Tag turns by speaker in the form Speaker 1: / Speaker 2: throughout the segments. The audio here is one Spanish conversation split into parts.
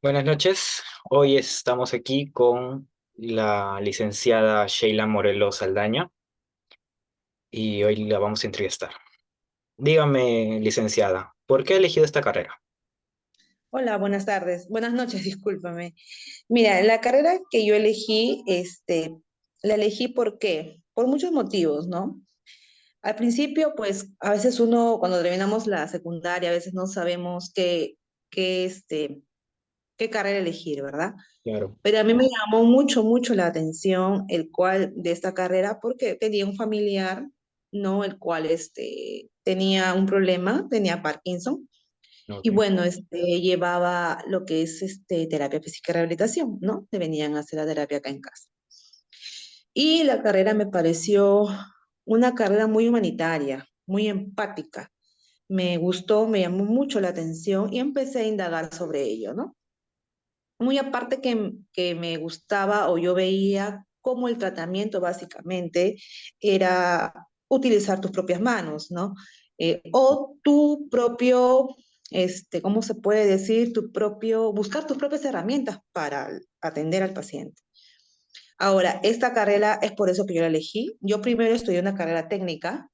Speaker 1: Buenas noches. Hoy estamos aquí con la licenciada Sheila Morelos Saldaña y hoy la vamos a entrevistar. Dígame, licenciada, ¿por qué ha elegido esta carrera?
Speaker 2: Hola, buenas tardes. Buenas noches, discúlpame. Mira, la carrera que yo elegí, la elegí ¿por qué? Por muchos motivos, ¿no? Al principio, pues, a veces uno, cuando terminamos la secundaria, a veces no sabemos qué, este, qué carrera elegir, ¿verdad?
Speaker 1: Claro.
Speaker 2: Pero a mí me llamó mucho, mucho la atención el cual de esta carrera porque tenía un familiar, ¿no? El cual, tenía un problema, tenía Parkinson.
Speaker 1: Ok.
Speaker 2: Y bueno, llevaba lo que es terapia física y rehabilitación, ¿no? Te venían a hacer la terapia acá en casa. Y la carrera me pareció una carrera muy humanitaria, muy empática. Me gustó, me llamó mucho la atención y empecé a indagar sobre ello, ¿no? Muy aparte que me gustaba o yo veía cómo el tratamiento básicamente era utilizar tus propias manos, ¿no? O tu propio, ¿cómo se puede decir? Buscar tus propias herramientas para atender al paciente. Ahora, esta carrera es por eso que yo la elegí. Yo primero estudié una carrera técnica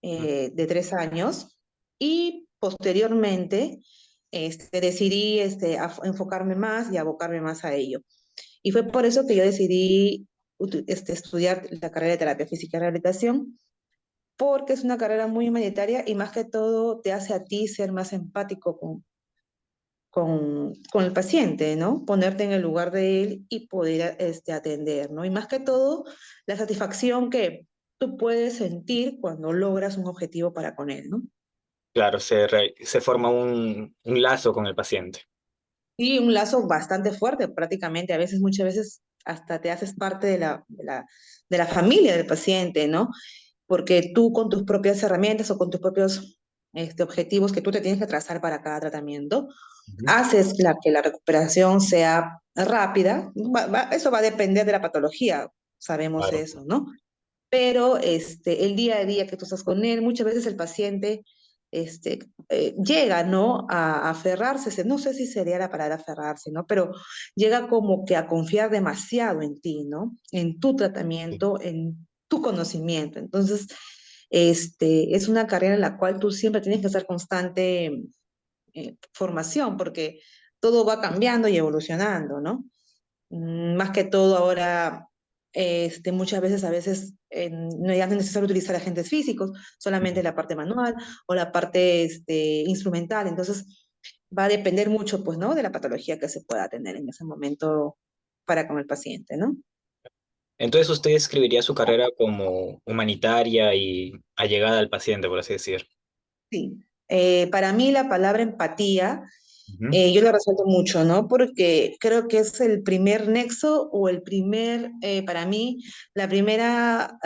Speaker 1: Ujú.
Speaker 2: de 3 años y posteriormente decidí enfocarme más y abocarme más a ello. Y fue por eso que yo decidí estudiar la carrera de terapia física y rehabilitación, porque es una carrera muy humanitaria y más que todo te hace a ti ser más empático con el paciente, ¿no? Ponerte en el lugar de él y poder atender, ¿no? Y más que todo, la satisfacción que tú puedes sentir cuando logras un objetivo para con él, ¿no?
Speaker 1: Claro, se forma un lazo con el paciente.
Speaker 2: Y un lazo bastante fuerte, prácticamente, a veces, muchas veces, hasta te haces parte de la familia del paciente, ¿no? Porque tú con tus propias herramientas o con tus propios objetivos que tú te tienes que trazar para cada tratamiento,
Speaker 1: Ujú.
Speaker 2: haces que la recuperación sea rápida. Eso va a depender de la patología, sabemos
Speaker 1: Claro.
Speaker 2: eso, ¿no? Pero el día a día que tú estás con él, muchas veces el paciente llega, ¿no? A aferrarse, no sé si sería la palabra aferrarse, ¿no? Pero llega como que a confiar demasiado en ti, ¿no? En tu
Speaker 1: Sí.
Speaker 2: tratamiento, en tu conocimiento. Entonces, es una carrera en la cual tú siempre tienes que estar constante formación, porque todo va cambiando y evolucionando, ¿no? Más que todo ahora, muchas veces, no ya no es necesario utilizar agentes físicos, solamente la parte manual o la parte instrumental. Entonces, va a depender mucho, pues, ¿no? De la patología que se pueda tener en ese momento para con el paciente, ¿no?
Speaker 1: Entonces usted describiría su carrera como humanitaria y allegada al paciente, por así decir.
Speaker 2: Sí. Para mí la palabra empatía,
Speaker 1: Ujú.
Speaker 2: yo lo resalto mucho, ¿no? Porque creo que es el primer nexo o para mí, la primera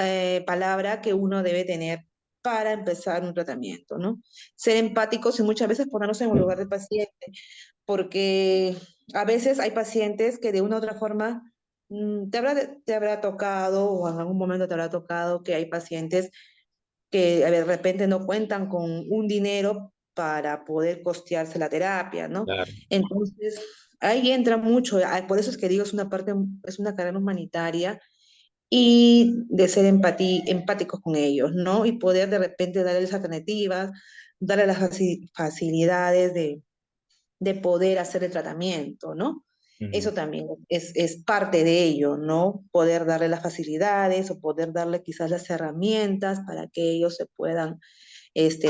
Speaker 2: palabra que uno debe tener para empezar un tratamiento, ¿no? Ser empáticos y muchas veces ponernos en un lugar del paciente, porque a veces hay pacientes que de una u otra forma te habrá tocado o en algún momento te habrá tocado que hay pacientes que de repente no cuentan con un dinero para poder costearse la terapia, ¿no?
Speaker 1: Claro.
Speaker 2: Entonces, ahí entra mucho, por eso es que digo, es una carrera humanitaria y de ser empáticos con ellos, ¿no? Y poder de repente darles alternativas, darles las facilidades de poder hacer el tratamiento, ¿no?
Speaker 1: Ujú.
Speaker 2: Eso también es parte de ello, ¿no? Poder darle las facilidades o poder darle quizás las herramientas para que ellos se puedan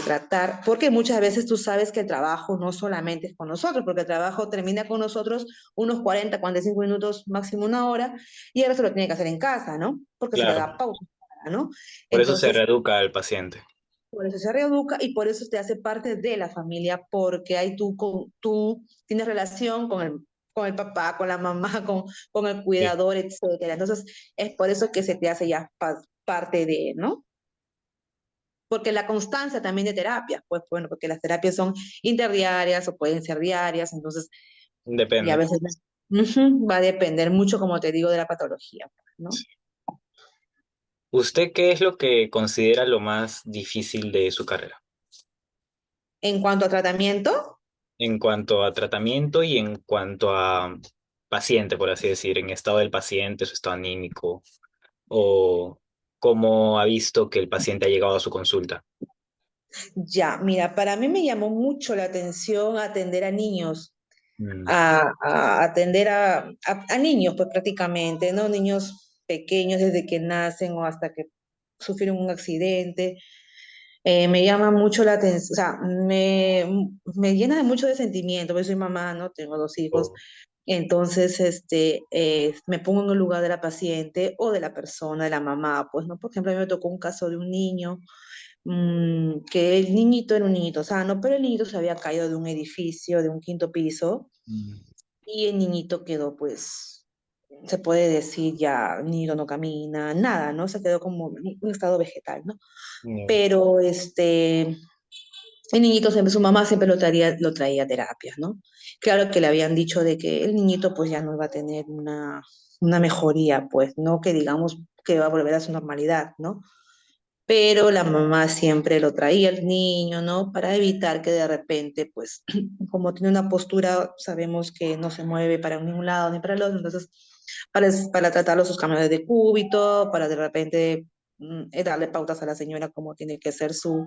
Speaker 2: tratar, porque muchas veces tú sabes que el trabajo no solamente es con nosotros, porque el trabajo termina con nosotros unos 45 minutos, máximo una hora, y el resto lo tiene que hacer en casa, ¿no? Porque se le
Speaker 1: Claro.
Speaker 2: da pausa, ¿no?
Speaker 1: Por eso se
Speaker 2: Entonces,
Speaker 1: reeduca al paciente.
Speaker 2: por eso se reeduca y por eso te hace parte de la familia, porque ahí tú tienes relación con el papá, con la mamá, con el
Speaker 1: Sí.
Speaker 2: cuidador, etcétera. Entonces, es por eso que se te hace ya parte de, ¿no? Porque la constancia también de terapias, pues bueno, porque las terapias son interdiarias o pueden ser diarias, entonces, y a
Speaker 1: Depende.
Speaker 2: veces va a depender mucho, como te digo, de la patología, pues, ¿no?
Speaker 1: ¿Usted qué es lo que considera lo más difícil de su carrera?
Speaker 2: En cuanto a tratamiento,
Speaker 1: en cuanto a tratamiento y en cuanto a paciente, por así decir, en estado del paciente, su estado anímico, o cómo ha visto que el paciente ha llegado a su consulta.
Speaker 2: Ya, mira, para mí me llamó mucho la atención atender a niños,
Speaker 1: Mm,
Speaker 2: a atender a niños, pues prácticamente, ¿no? Niños pequeños desde que nacen o hasta que sufrieron un accidente. Me llama mucho la atención, o sea, me llena de mucho de sentimiento, porque soy mamá, ¿no? Tengo dos hijos.
Speaker 1: o-
Speaker 2: Entonces, me pongo en el lugar de la paciente o de la persona, de la mamá, pues, ¿no? Por ejemplo, a mí me tocó un caso de un niño, que el niñito era un niñito sano, pero el niñito se había caído de un edificio, de un quinto piso,
Speaker 1: mm,
Speaker 2: y el niñito quedó, pues, se puede decir ya, el niñito no camina, nada, ¿no? Se quedó como en un estado vegetal, ¿no?
Speaker 1: mm,
Speaker 2: Pero el niñito siempre, su mamá siempre lo traía a terapias, ¿no? Claro que le habían dicho de que el niñito pues ya no iba a tener una mejoría, pues, ¿no? Que digamos que va a volver a su normalidad, ¿no? Pero la mamá siempre lo traía el niño, ¿no? Para evitar que de repente, pues, como tiene una postura, sabemos que no se mueve para ningún lado ni para el otro, entonces, para tratarlo sus cambios de cúbito, para de repente darle pautas a la señora cómo tiene que ser su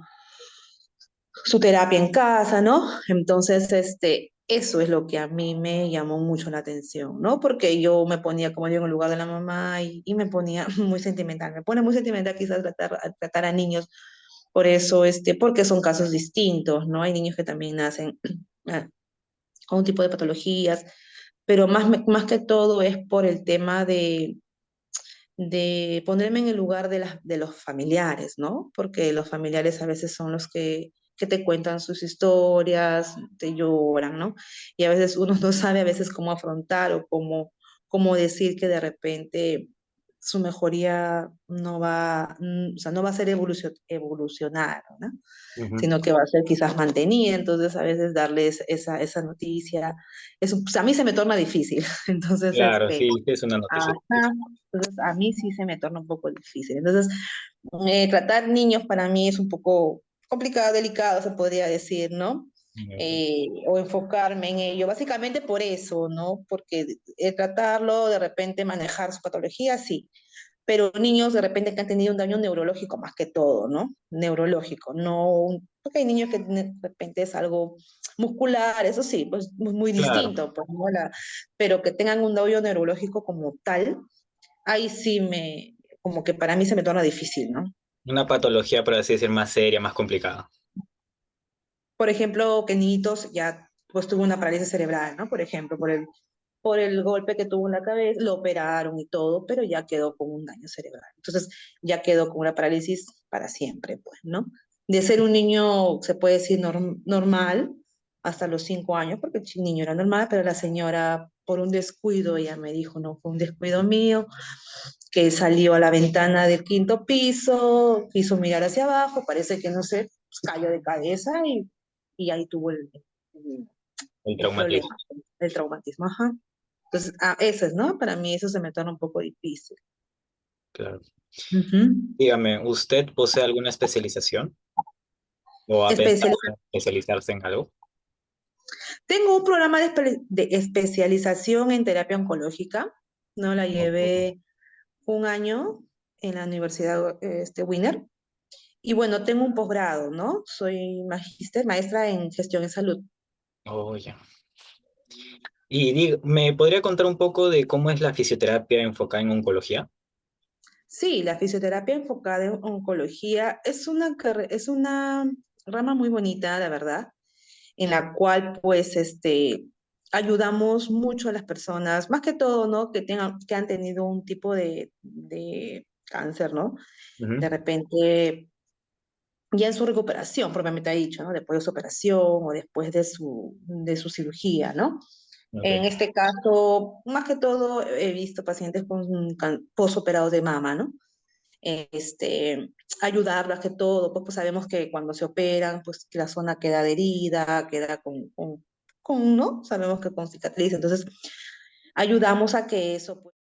Speaker 2: terapia en casa, ¿no? Entonces, eso es lo que a mí me llamó mucho la atención, ¿no? Porque yo me ponía, como digo, en el lugar de la mamá y me ponía muy sentimental. Me pone muy sentimental quizás tratar a niños, por eso, porque son casos distintos, ¿no? Hay niños que también nacen ah, con un tipo de patologías, pero más que todo es por el tema de ponerme en el lugar de los familiares, ¿no? Porque los familiares a veces son los que te cuentan sus historias, te lloran, ¿no? Y a veces uno no sabe a veces cómo afrontar o cómo decir que de repente su mejoría no va, o sea, no va a ser evolucionar, ¿no?
Speaker 1: ujú.
Speaker 2: Sino que va a ser quizás mantenida. Entonces, a veces darles esa noticia, pues, a mí se me torna difícil. Entonces,
Speaker 1: Claro, sí, sí, es una noticia
Speaker 2: ajá,
Speaker 1: difícil.
Speaker 2: entonces a mí sí se me torna un poco difícil. Entonces, tratar niños para mí es un poco complicado, delicado, se podría decir, ¿no?
Speaker 1: Mm,
Speaker 2: O enfocarme en ello, básicamente por eso, ¿no? Porque tratarlo, de repente manejar su patología, sí, pero niños de repente que han tenido un daño neurológico más que todo, ¿no? Neurológico, no, porque hay niños que de repente es algo muscular, eso sí, pues muy
Speaker 1: claro,
Speaker 2: distinto, pues, ¿no? Pero que tengan un daño neurológico como tal, ahí sí como que para mí se me torna difícil, ¿no?
Speaker 1: una patología, por así decir, más seria, más complicada.
Speaker 2: Por ejemplo, que niñitos ya pues tuvo una parálisis cerebral, ¿no? Por ejemplo, por el golpe que tuvo en la cabeza, lo operaron y todo, pero ya quedó con un daño cerebral. Entonces, ya quedó con una parálisis para siempre, pues, ¿no? De ser un niño, se puede decir, normal, hasta los 5 años, porque el niño era normal, pero la señora, por un descuido, ella me dijo, no, fue un descuido mío, que salió a la ventana del quinto piso, quiso mirar hacia abajo, parece que no sé, pues, cayó de cabeza y ahí tuvo el,
Speaker 1: El
Speaker 2: el problema,
Speaker 1: traumatismo,
Speaker 2: el traumatismo. Ajá. Entonces, eso es, ¿no? Para mí eso se me torna un poco difícil.
Speaker 1: claro.
Speaker 2: Ujú.
Speaker 1: Dígame, ¿usted posee alguna especialización o ha pensado
Speaker 2: Especial-
Speaker 1: en especializarse en algo?
Speaker 2: Tengo un programa de especialización en terapia oncológica, ¿no? La
Speaker 1: Ok.
Speaker 2: llevé un año en la Universidad Wiener. Y bueno, tengo un posgrado, ¿no? Soy maestra en gestión en salud.
Speaker 1: Oh, ya. Y ¿me podría contar un poco de cómo es la fisioterapia enfocada en oncología?
Speaker 2: Sí, la fisioterapia enfocada en oncología es una rama muy bonita, la verdad, en la cual pues ayudamos mucho a las personas, más que todo, ¿no? Que han tenido un tipo de cáncer, ¿no? De
Speaker 1: Ujú.
Speaker 2: repente ya en su recuperación, propiamente dicho, ¿no? Después de su operación o después de su cirugía, ¿no? En
Speaker 1: Ok.
Speaker 2: este caso, más que todo, he visto pacientes con posoperados de mama, ¿no? este, Ayudarlas que todo, pues sabemos que cuando se operan, pues que la zona queda adherida, queda ¿no? Sabemos que con cicatriz, entonces ayudamos a que eso, pues,